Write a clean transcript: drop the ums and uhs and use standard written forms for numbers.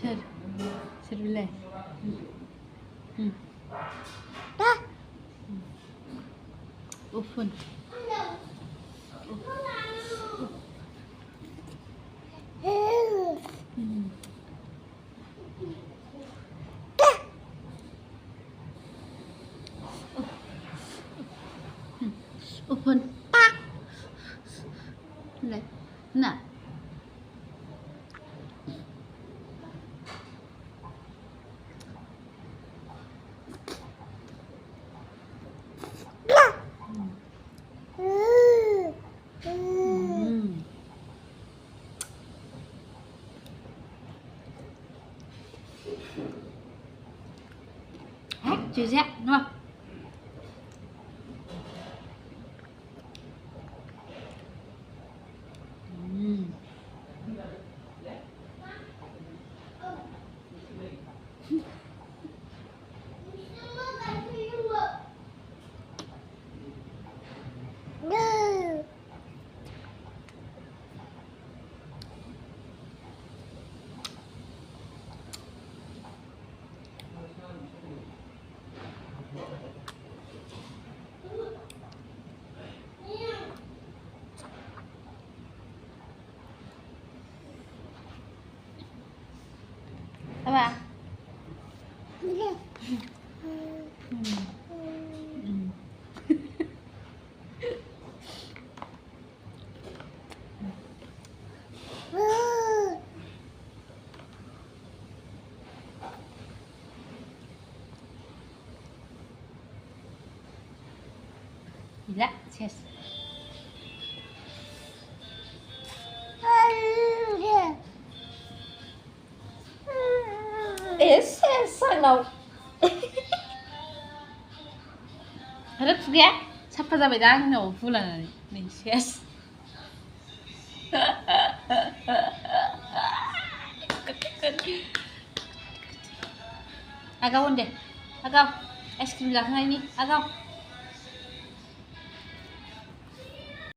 सोर बिलाय उफुन uphun này nè chưa rác đúng không? Apa? Gila, yes. Sang đâu rất ghét sắp phát ra bài đăng nổ phu là mình yes agaw deh agaw es krim belakang ini agaw